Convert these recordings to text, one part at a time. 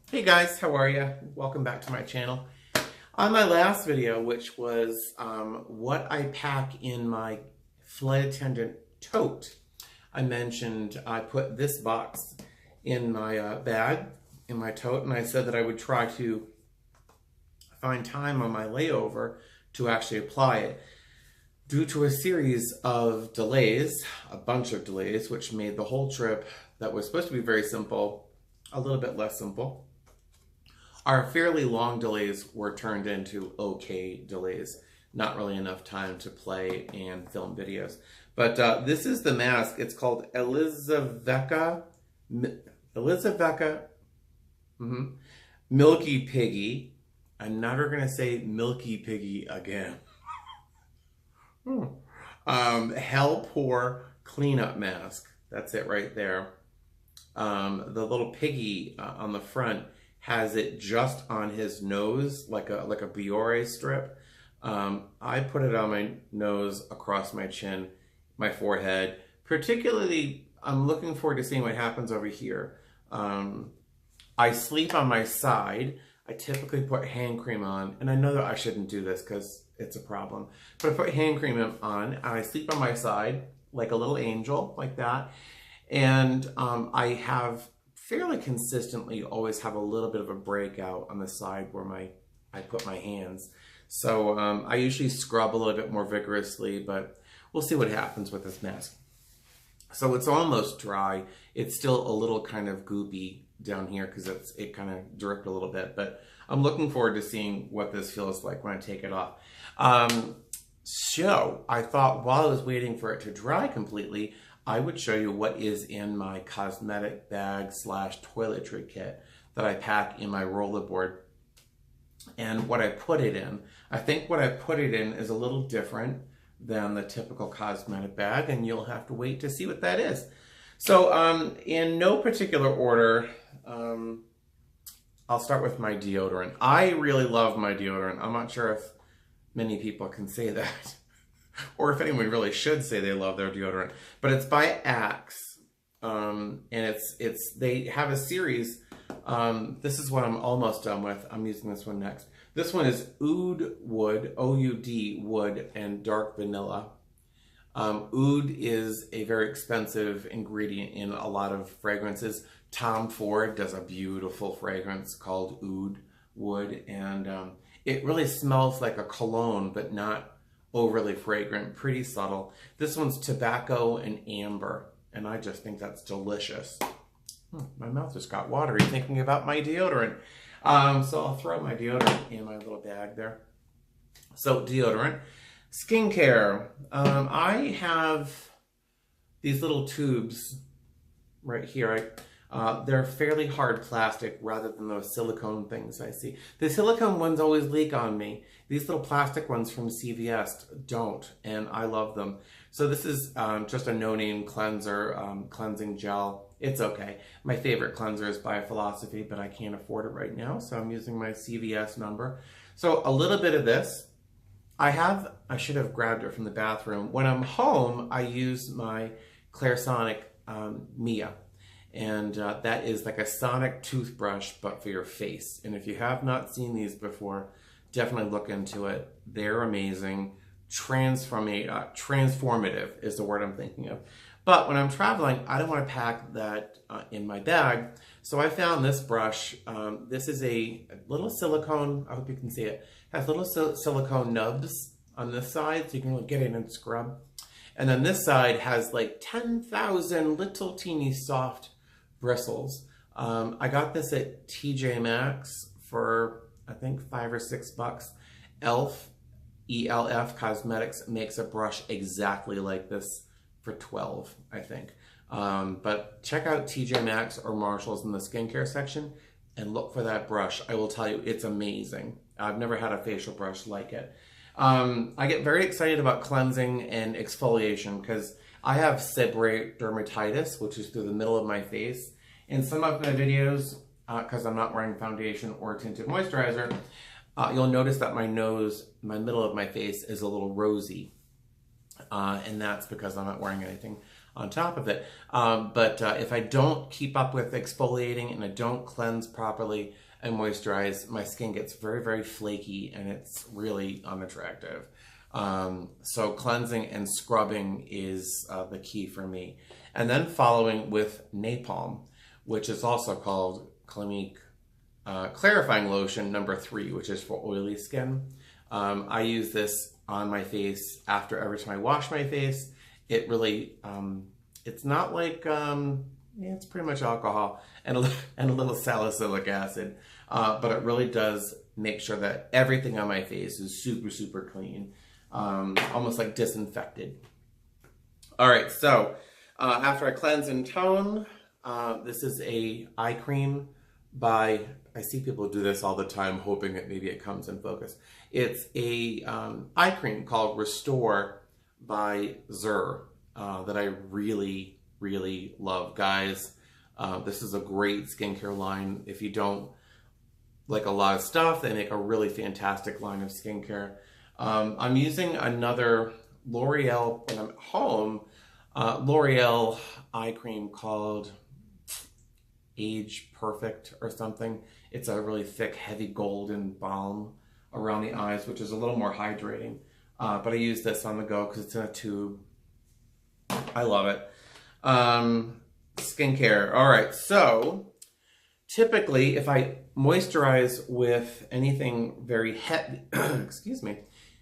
Hey guys, how are you? Welcome back to my channel. On my last video, which was what I pack in my flight attendant tote, I mentioned I put this box in my bag, in my tote, and I said that I would try to find time on my layover to actually apply it. Due to a series of delays, a bunch of delays, which made the whole trip that was supposed to be very simple a little bit less simple. Our fairly long delays were turned into okay delays. Not really enough time to play and film videos. But this is the mask. It's called Milkypiggy. I'm never going to say Milkypiggy again. Hell Pour Cleanup Mask. That's it right there. The little piggy on the front has it just on his nose, like a Biore strip. I put it on my nose, across my chin, my forehead. Particularly, I'm looking forward to seeing what happens over here. I sleep on my side. I typically put hand cream on, and I know that I shouldn't do this because it's a problem. But I put hand cream on, and I sleep on my side like a little angel, like that. And I have fairly consistently always have a little bit of a breakout on the side where I put my hands. So I usually scrub a little bit more vigorously, but we'll see what happens with this mask. So it's almost dry. It's still a little kind of goopy down here because it kind of dripped a little bit, but I'm looking forward to seeing what this feels like when I take it off. So I thought while I was waiting for it to dry completely, I would show you what is in my cosmetic bag slash toiletry kit that I pack in my rollerboard and what I put it in. I think what I put it in is a little different than the typical cosmetic bag, and you'll have to wait to see what that is. So in no particular order, I'll start with my deodorant. I really love my deodorant. I'm not sure if many people can say that. Or if anyone really should say they love their deodorant, but it's by Axe, and they have a series. This is what I'm almost done with. I'm using this one next. This one is Oud Wood, O-U-D Wood, and Dark Vanilla. Oud is a very expensive ingredient in a lot of fragrances. Tom Ford does a beautiful fragrance called Oud Wood, and it really smells like a cologne, but not overly fragrant, pretty subtle. This one's tobacco and amber, and I just think that's delicious. My mouth just got watery thinking about my deodorant. So I'll throw my deodorant in my little bag there. So deodorant. Skincare. I have these little tubes right here. They're fairly hard plastic rather than those silicone things I see. The silicone ones always leak on me. These little plastic ones from CVS don't, and I love them. So this is just a no-name cleanser, cleansing gel. It's okay. My favorite cleanser is by Philosophy, but I can't afford it right now, so I'm using my CVS number. So a little bit of this. I should have grabbed it from the bathroom. When I'm home, I use my Clarisonic Mia. And that is like a sonic toothbrush, but for your face. And if you have not seen these before, definitely look into it. They're amazing. Transformative is the word I'm thinking of. But when I'm traveling, I don't want to pack that in my bag. So I found this brush. This is a little silicone. I hope you can see it. It has little silicone nubs on this side, so you can get in and scrub. And then this side has like 10,000 little teeny soft bristles. I got this at TJ Maxx for I think $5 or $6. ELF, ELF Cosmetics makes a brush exactly like this for $12, I think. But check out TJ Maxx or Marshall's in the skincare section and look for that brush. I will tell you, it's amazing. I've never had a facial brush like it. I get very excited about cleansing and exfoliation because I have seborrheic dermatitis, which is through the middle of my face. In some of my videos, because I'm not wearing foundation or tinted moisturizer, you'll notice that my nose, my middle of my face is a little rosy. And that's because I'm not wearing anything on top of it. But if I don't keep up with exfoliating and I don't cleanse properly and moisturize, my skin gets very, very flaky and it's really unattractive. So cleansing and scrubbing is the key for me. And then following with napalm, which is also called Clinique Clarifying Lotion number 3, which is for oily skin. I use this on my face after every time I wash my face. It really, it's not like, it's pretty much alcohol and a little salicylic acid, but it really does make sure that everything on my face is super, super clean, almost like disinfected. All right, so after I cleanse and tone, this is a eye cream by, I see people do this all the time, hoping that maybe it comes in focus. It's a eye cream called Restore by Zur that I really, really love. Guys, this is a great skincare line. If you don't like a lot of stuff, they make a really fantastic line of skincare. I'm using another L'Oreal, when I'm at home, L'Oreal eye cream called Age Perfect or something. It's a really thick, heavy golden balm around the eyes, which is a little more hydrating. But I use this on the go because it's in a tube. I love it. Skincare. All right, so typically if I moisturize with anything very heavy, excuse me,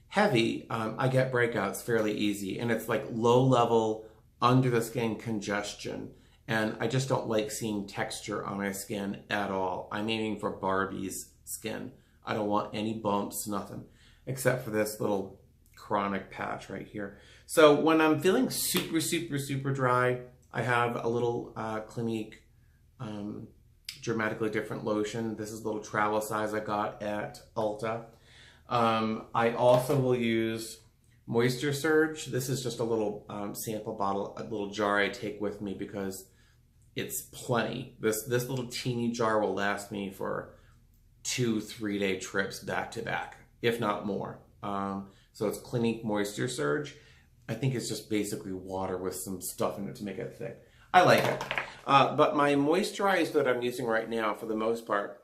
heavy, I get breakouts fairly easy. And it's like low level, under the skin congestion. And I just don't like seeing texture on my skin at all. I'm aiming for Barbie's skin. I don't want any bumps, nothing, except for this little chronic patch right here. So when I'm feeling super, super, super dry, I have a little Clinique Dramatically Different lotion. This is a little travel size I got at Ulta. I also will use Moisture Surge. This is just a little sample bottle, a little jar I take with me because it's plenty. This little teeny jar will last me for 2-3 day trips back to back, if not more. So it's Clinique Moisture Surge. I think it's just basically water with some stuff in it to make it thick. I like it. But my moisturizer that I'm using right now, for the most part,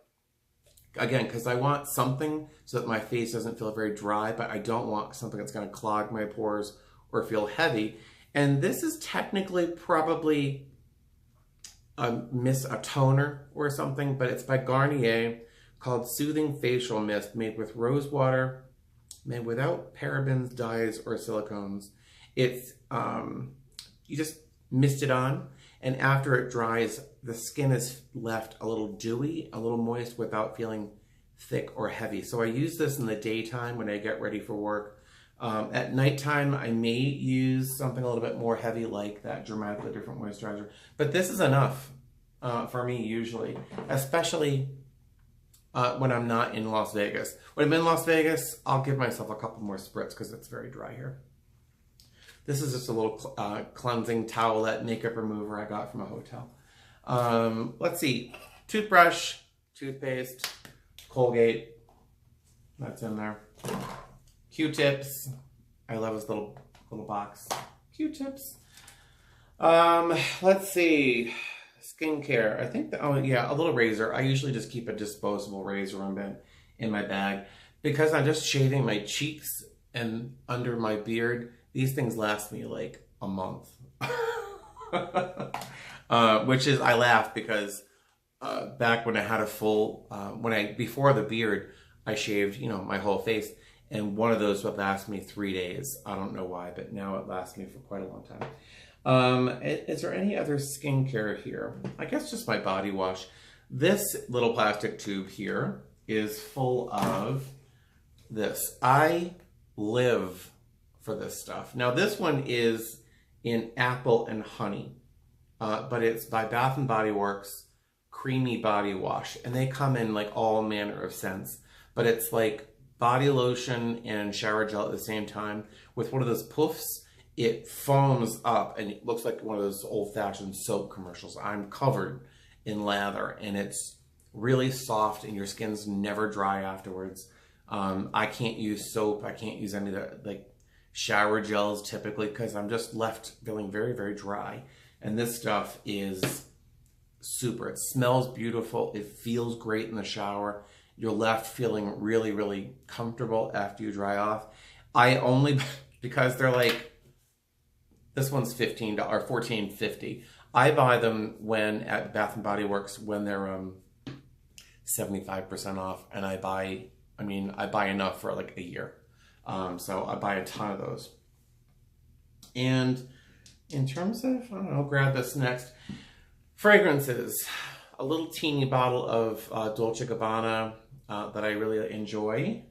again, because I want something so that my face doesn't feel very dry, but I don't want something that's going to clog my pores or feel heavy. And this is technically probably a toner or something, but it's by Garnier, called Soothing Facial Mist, made with rose water, made without parabens, dyes, or silicones. It's, you just mist it on, and after it dries, the skin is left a little dewy, a little moist without feeling thick or heavy. So I use this in the daytime when I get ready for work. At nighttime, I may use something a little bit more heavy like that Dramatically Different moisturizer. But this is enough for me usually, especially when I'm not in Las Vegas. When I'm in Las Vegas, I'll give myself a couple more spritz because it's very dry here. This is just a little cleansing towelette makeup remover I got from a hotel. Let's see. Toothbrush, toothpaste, Colgate. That's in there. Q-tips. I love this little box. Q-tips. Let's see. Skincare. I think that, oh yeah, a little razor. I usually just keep a disposable razor in my bag because I'm just shaving my cheeks and under my beard. These things last me like a month. Which is, I laugh because back when I had a full, before the beard, I shaved, my whole face. And one of those would last me 3 days. I don't know why, but now it lasts me for quite a long time. Is there any other skincare here? I guess just my body wash. This little plastic tube here is full of this. I live for this stuff. Now this one is in apple and honey, but it's by Bath and Body Works Creamy Body Wash. And they come in like all manner of scents, but it's like body lotion and shower gel at the same time with one of those puffs. It foams up and it looks like one of those old-fashioned soap commercials. I'm covered in lather and it's really soft and your skin's never dry afterwards. I can't use soap. I can't use any of that. Like, shower gels typically because I'm just left feeling very, very dry. And this stuff is super. It smells beautiful. It feels great in the shower. You're left feeling really, really comfortable after you dry off. I only, because they're like, this one's $15 or $14.50. I buy them when at Bath and Body Works when they're 75% off, and I buy enough for like a year. So I buy a ton of those. And in terms of, I don't know, grab this next. Fragrances. A little teeny bottle of Dolce & Gabbana that I really enjoy.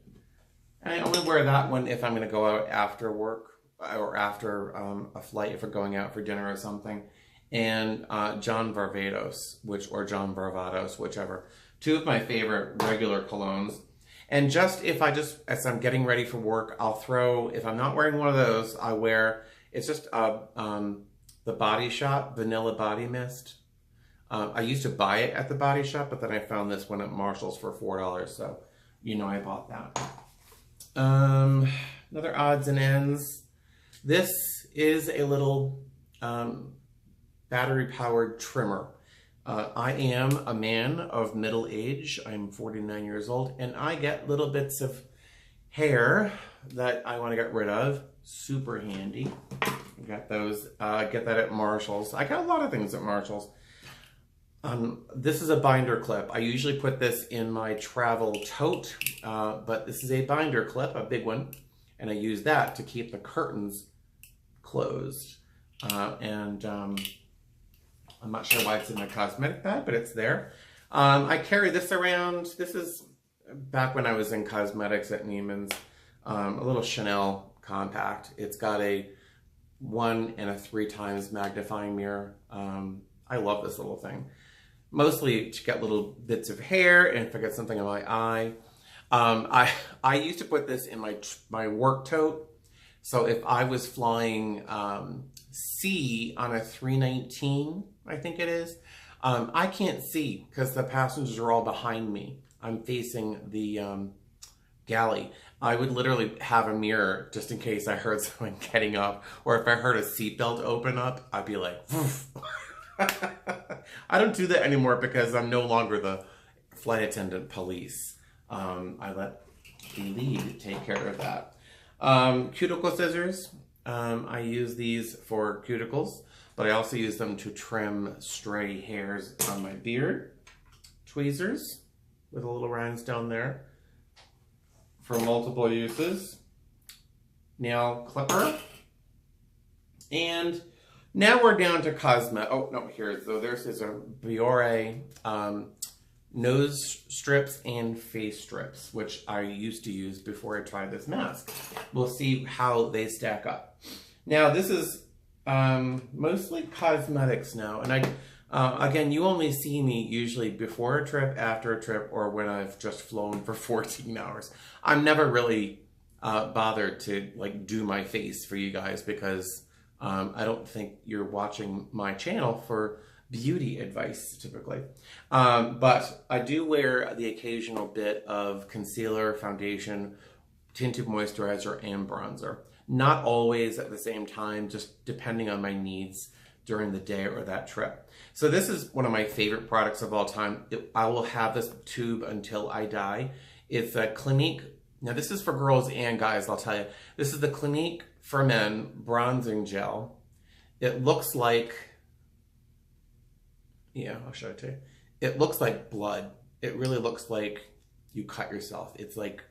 And I only wear that one if I'm going to go out after work or after a flight, if we're going out for dinner or something. And John Varvatos, John Varvatos, whichever. Two of my favorite regular colognes. And just as I'm getting ready for work, I'll throw, if I'm not wearing one of those, I wear, it's just the Body Shop Vanilla Body Mist. I used to buy it at the Body Shop, but then I found this one at Marshall's for $4, so I bought that. Another odds and ends. This is a little battery-powered trimmer. I am a man of middle age. I'm 49 years old, and I get little bits of hair that I want to get rid of. Super handy. I got those. Get that at Marshall's. I got a lot of things at Marshall's. This is a binder clip. I usually put this in my travel tote, but this is a binder clip, a big one, and I use that to keep the curtains closed. I'm not sure why it's in my cosmetic bag, but it's there. I carry this around. This is back when I was in cosmetics at Neiman's, a little Chanel compact. It's got a 1 and a 3 times magnifying mirror. I love this little thing. Mostly to get little bits of hair and if I get something in my eye. I used to put this in my work tote. So if I was flying C on a 319, I think it is, I can't see because the passengers are all behind me. I'm facing the galley. I would literally have a mirror just in case I heard someone getting up, or if I heard a seatbelt open up, I'd be like, woof. I don't do that anymore because I'm no longer the flight attendant police. I let the lead take care of that. Cuticle scissors. I use these for cuticles, but I also use them to trim stray hairs on my beard. Tweezers with a little rhinestone there for multiple uses. Nail clipper. And now we're down to cosmetic. Oh, no, here. So there's a Biore nose strips and face strips, which I used to use before I tried this mask. We'll see how they stack up. Now, this is mostly cosmetics now. And again, you only see me usually before a trip, after a trip, or when I've just flown for 14 hours. I'm never really bothered to do my face for you guys because I don't think you're watching my channel for beauty advice typically. But I do wear the occasional bit of concealer, foundation, tinted moisturizer, and bronzer. Not always at the same time, just depending on my needs during the day or that trip. So this is one of my favorite products of all time. I will have this tube until I die. It's a Clinique. Now this is for girls and guys, I'll tell you. This is the Clinique for Men Bronzing Gel. It looks like, yeah, I'll show it to you. It looks like blood. It really looks like you cut yourself. It's like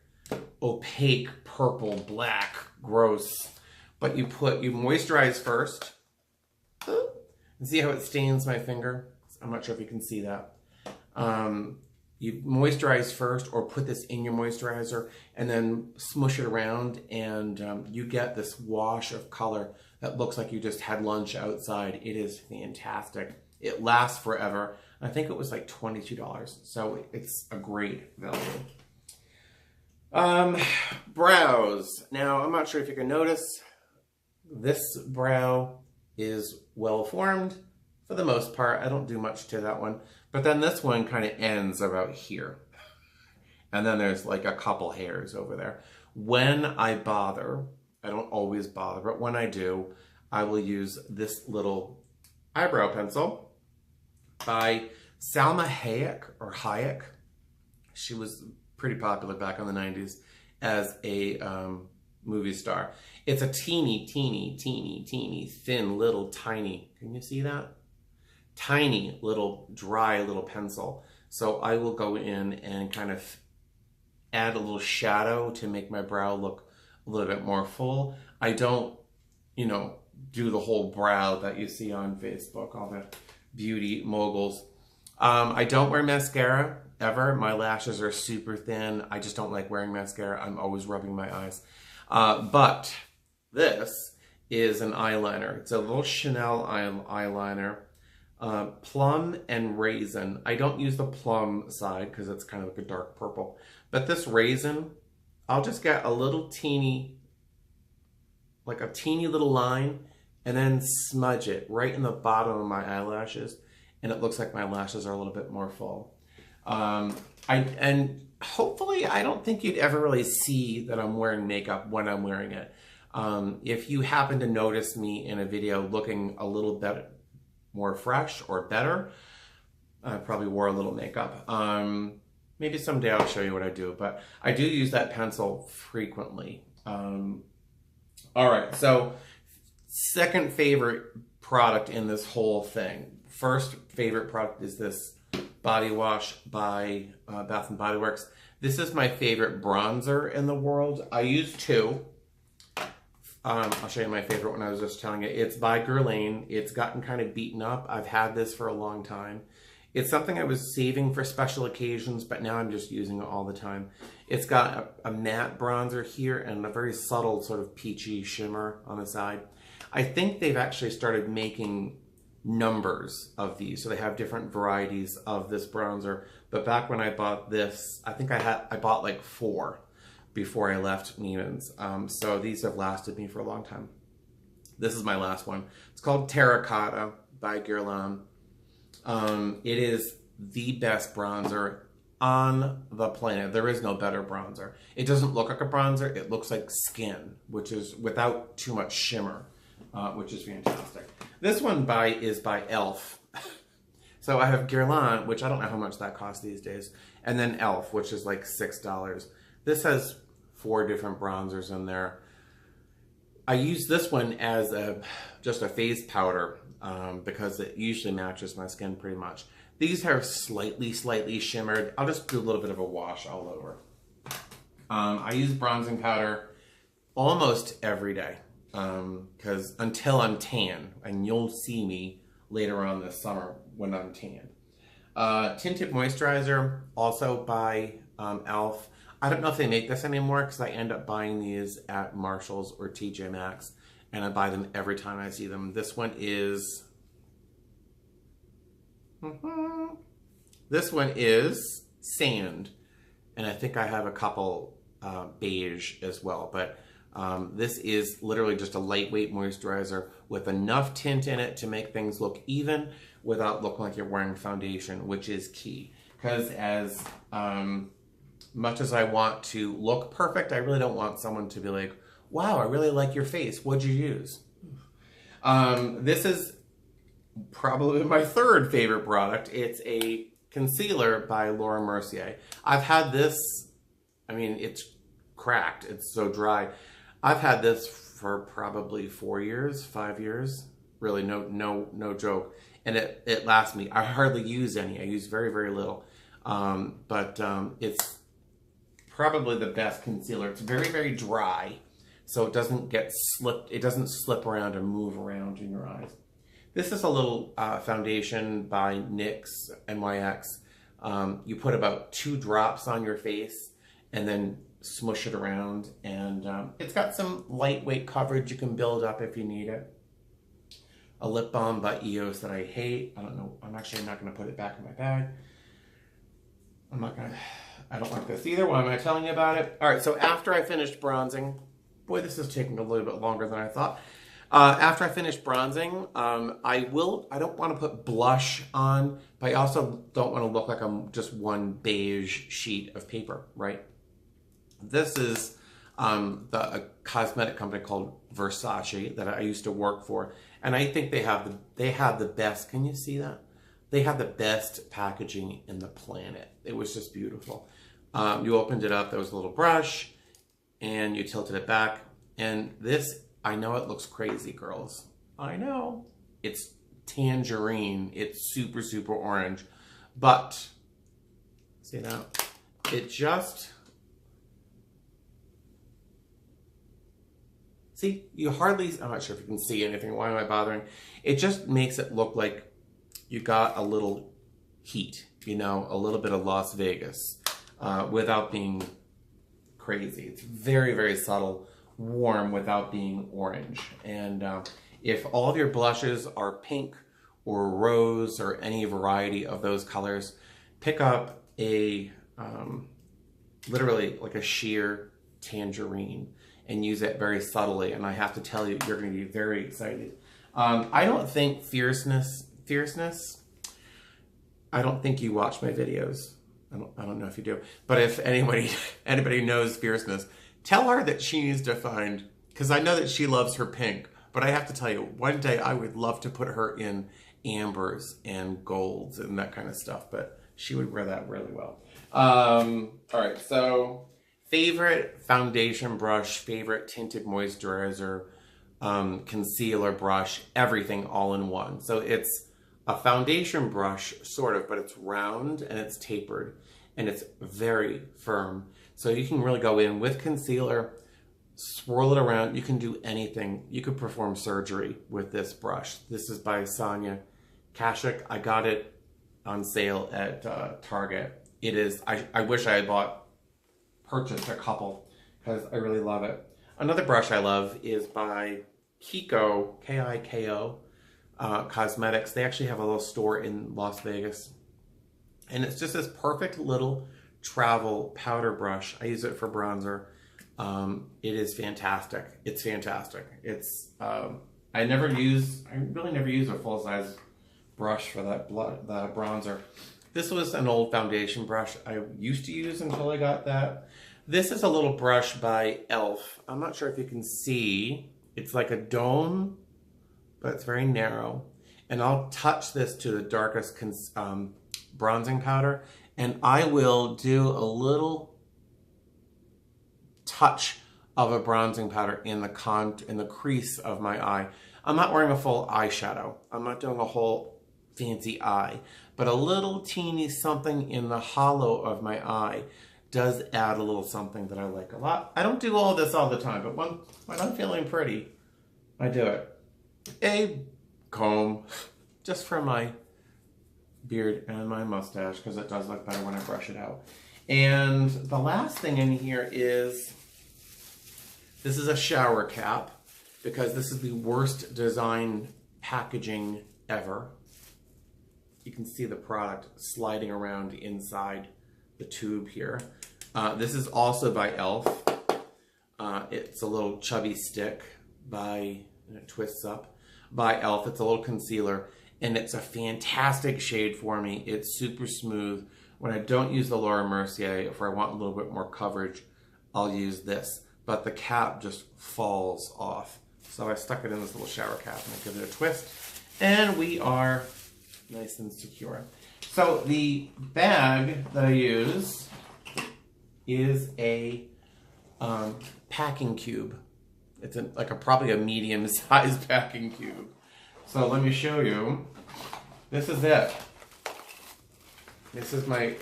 opaque, purple, black, gross. But you moisturize first. And see how it stains my finger? I'm not sure if you can see that. You moisturize first or put this in your moisturizer and then smush it around and you get this wash of color that looks like you just had lunch outside. It is fantastic. It lasts forever. I think it was like $22, so it's a great value. Brows. Now, I'm not sure if you can notice, this brow is well formed for the most part. I don't do much to that one. But then this one kind of ends about here. And then there's like a couple hairs over there. When I bother, I don't always bother, but when I do, I will use this little eyebrow pencil by Salma Hayek, or Hayek. She was pretty popular back in the 90s as a movie star. It's a teeny, thin, little, tiny, can you see that? Tiny, little, dry, little pencil. So I will go in and kind of add a little shadow to make my brow look a little bit more full. I don't, you know, do the whole brow that you see on Facebook, all the beauty moguls. I don't wear mascara ever. My lashes are super thin. I just don't like wearing mascara. I'm always rubbing my eyes. But this is an eyeliner. It's a little Chanel eyeliner. Plum and raisin. I don't use the plum side because it's kind of like a dark purple. But this raisin, I'll just get a little teeny, like a teeny little line, and then smudge it right in the bottom of my eyelashes. And it looks like my lashes are a little bit more full. And hopefully, I don't think you'd ever really see that I'm wearing makeup when I'm wearing it. If you happen to notice me in a video looking a little bit more fresh or better, I probably wore a little makeup. Maybe someday I'll show you what I do, but I do use that pencil frequently. All right, so second favorite product in this whole thing. First favorite product is this body wash by Bath & Body Works. This is my favorite bronzer in the world. I use two. I'll show you my favorite one. I was just telling you. It's by Guerlain. It's gotten kind of beaten up. I've had this for a long time. It's something I was saving for special occasions, but now I'm just using it all the time. It's got a matte bronzer here and a very subtle sort of peachy shimmer on the side. I think they've actually started making numbers of these, so they have different varieties of this bronzer. But back when I bought this, I think I bought like 4 before I left Neiman's. So these have lasted me for a long time. This is my last one. It's called Terracotta by Guerlain. It is the best bronzer on the planet. There is no better bronzer. It doesn't look like a bronzer. It looks like skin, which is without too much shimmer, which is fantastic. This one is by e.l.f. So I have Guerlain, which I don't know how much that costs these days, and then e.l.f., which is like $6. This has 4 different bronzers in there. I use this one as just a face powder because it usually matches my skin pretty much. These are slightly shimmered. I'll just do a little bit of a wash all over. I use bronzing powder almost every day because until I'm tan, and you'll see me later on this summer when I'm tan. Tinted moisturizer, also by e.l.f. I don't know if they make this anymore because I end up buying these at Marshall's or TJ Maxx, and I buy them every time I see them. This one is Sand, and I think I have a couple beige as well, but this is literally just a lightweight moisturizer with enough tint in it to make things look even without looking like you're wearing foundation, which is key. Because as much as I want to look perfect, I really don't want someone to be like, wow, I really like your face. What'd you use? This is probably my third favorite product. It's a concealer by Laura Mercier. I've had this, I mean, it's cracked. It's so dry. I've had this for probably 4 years, 5 years. Really, no joke. And it lasts me. I hardly use any. I use very, very little. But it's probably the best concealer. It's very, very dry, so it doesn't get slipped. It doesn't slip around and move around in your eyes. This is a little foundation by NYX. You put about 2 drops on your face and then smush it around, and it's got some lightweight coverage you can build up if you need it. A lip balm by EOS that I hate. I don't know. I'm actually not going to put it back in my bag. I don't like this either. Why am I telling you about it? All right, so after I finished bronzing, boy, this is taking a little bit longer than I thought. After I finish bronzing, I don't want to put blush on, but I also don't want to look like I'm just one beige sheet of paper, right? This is a cosmetic company called Versace that I used to work for, and I think they have the best. Can you see that? They have the best packaging in the planet. It was just beautiful. You opened it up. There was a little brush, and you tilted it back. And this, I know it looks crazy, girls. I know it's tangerine. It's super, super orange, but see that? It just. See, you hardly, I'm not sure if you can see anything. Why am I bothering? It just makes it look like you got a little heat, you know, a little bit of Las Vegas without being crazy. It's very, very subtle, warm without being orange. And if all of your blushes are pink or rose or any variety of those colors, pick up a, literally like a sheer tangerine and use it very subtly. And I have to tell you, you're going to be very excited. I don't think fierceness, I don't think you watch my videos. I don't know if you do, but if anybody knows fierceness, tell her that she needs to find, because I know that she loves her pink, but I have to tell you, one day I would love to put her in ambers and golds and that kind of stuff, but she would wear that really well. All right, so favorite foundation brush, favorite tinted moisturizer, concealer brush, everything all in one. So it's a foundation brush, sort of, but it's round and it's tapered and it's very firm. So you can really go in with concealer, swirl it around. You can do anything. You could perform surgery with this brush. This is by Sonia Kashuk. I got it on sale at Target. It is, I wish I had purchased a couple because I really love it. Another brush I love is by Kiko, K-I-K-O, Cosmetics. They actually have a little store in Las Vegas. And it's just this perfect little travel powder brush. I use it for bronzer. It is fantastic. It's fantastic. It's, I really never use a full-size brush for that bronzer. This was an old foundation brush I used to use until I got that. This is a little brush by e.l.f. I'm not sure if you can see. It's like a dome, but it's very narrow. And I'll touch this to the darkest bronzing powder, and I will do a little touch of a bronzing powder in the crease of my eye. I'm not wearing a full eyeshadow. I'm not doing a whole fancy eye, but a little teeny something in the hollow of my eye does add a little something that I like a lot. I don't do all this all the time, but when I'm feeling pretty, I do it. A comb, just for my beard and my mustache, because it does look better when I brush it out. And the last thing in here is, this is a shower cap, because this is the worst design packaging ever. You can see the product sliding around inside the tube here. This is also by e.l.f. It's a little chubby stick and it twists up, by e.l.f. It's a little concealer, and it's a fantastic shade for me. It's super smooth. When I don't use the Laura Mercier, if I want a little bit more coverage, I'll use this. But the cap just falls off. So I stuck it in this little shower cap and I give it a twist, and we are nice and secure. So the bag that I use is a packing cube. It's probably a medium-sized packing cube. So let me show you. This is it. This is my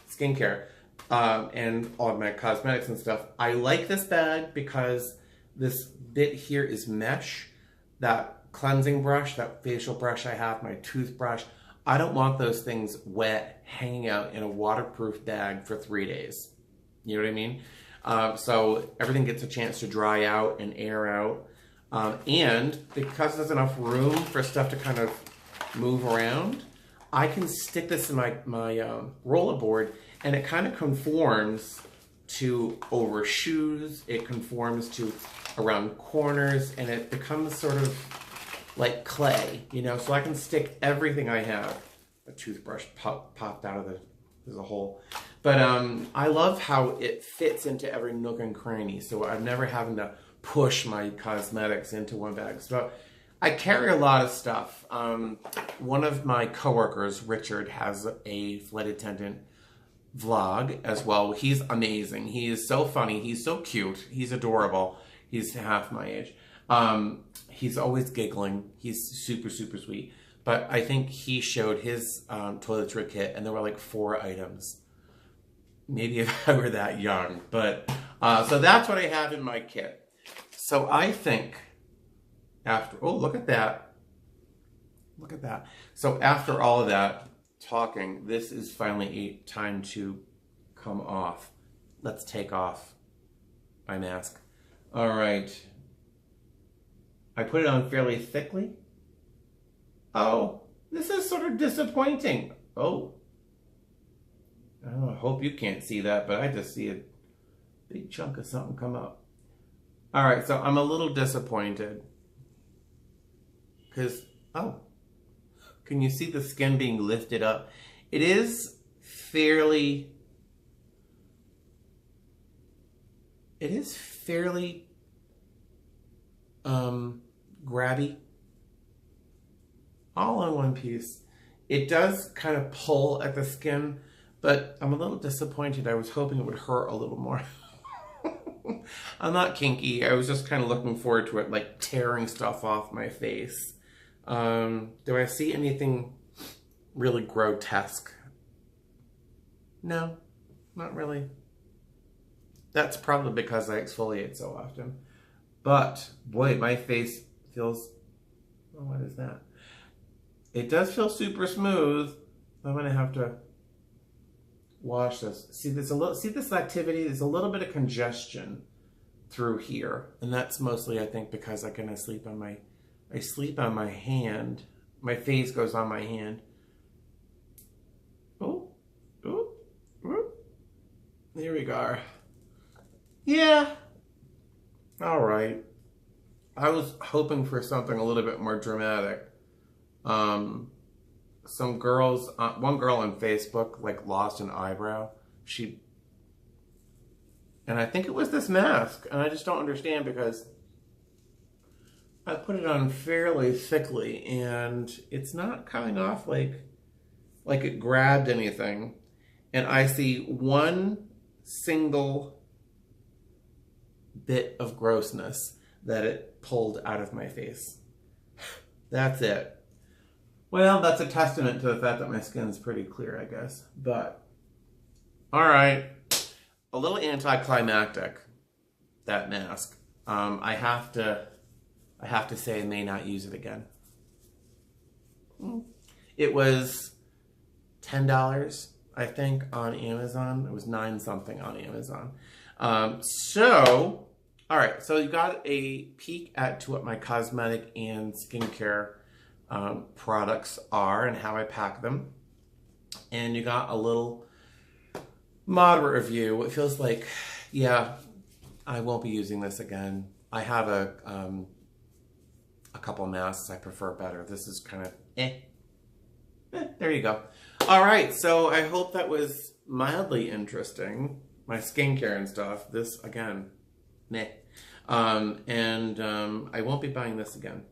skincare and all of my cosmetics and stuff. I like this bag because this bit here is mesh. That cleansing brush, that facial brush I have, my toothbrush, I don't want those things wet, hanging out in a waterproof bag for 3 days. You know what I mean? So everything gets a chance to dry out and air out. And because there's enough room for stuff to kind of move around, I can stick this in my rollerboard, and it kind of conforms to over shoes. It conforms to around corners, and it becomes sort of like clay, you know, so I can stick everything I have. A toothbrush popped out of there's a hole. But I love how it fits into every nook and cranny. So I'm never having to push my cosmetics into one bag. So I carry a lot of stuff. One of my coworkers, Richard, has a flight attendant vlog as well. He's amazing. He is so funny. He's so cute. He's adorable. He's half my age. He's always giggling. He's super, super sweet. But I think he showed his toiletry kit, and there were like 4 items. Maybe if I were that young. But so that's what I have in my kit. So I think after, oh, look at that. Look at that. So after all of that talking, this is finally time to come off. Let's take off my mask. All right. I put it on fairly thickly. Oh, this is sort of disappointing. Oh. I hope you can't see that, but I just see a big chunk of something come up. All right, so I'm a little disappointed. Because, oh, can you see the skin being lifted up? It is fairly grabby. All in one piece. It does kind of pull at the skin, but I'm a little disappointed. I was hoping it would hurt a little more. I'm not kinky. I was just kind of looking forward to it, like tearing stuff off my face. Do I see anything really grotesque? No, not really. That's probably because I exfoliate so often. But, boy, my face feels... Oh, what is that? It does feel super smooth. I'm going to have to wash this. See, there's a little... See this activity? There's a little bit of congestion through here. And that's mostly, I think, because I kind of sleep on my... I sleep on my hand. My face goes on my hand. Oh. Oh. Oh. There we go. Yeah. All right. I was hoping for something a little bit more dramatic. Some girls, one girl on Facebook, like lost an eyebrow. And I think it was this mask. And I just don't understand because I put it on fairly thickly and it's not coming off like it grabbed anything. And I see one single bit of grossness that it pulled out of my face. That's it. Well, that's a testament to the fact that my skin's pretty clear, I guess. But, all right. A little anticlimactic, that mask. I have to say I may not use it again. It was $10, I think, on Amazon. It was 9 something on Amazon. All right, so you got a peek at what my cosmetic and skincare products are and how I pack them. And you got a little moderate review. It feels like, yeah, I won't be using this again. I have a couple masks I prefer better. This is kind of there you go. All right, so I hope that was mildly interesting. My skincare and stuff. This, again, meh. I won't be buying this again.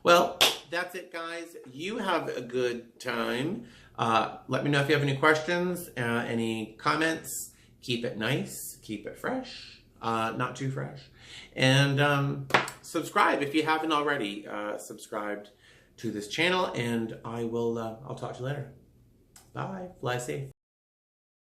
Well, that's it, guys. You have a good time. Let me know if you have any questions, any comments. Keep it nice. Keep it fresh. Not too fresh. And subscribe if you haven't already subscribed to this channel. And I'll talk to you later. Bye. Fly safe.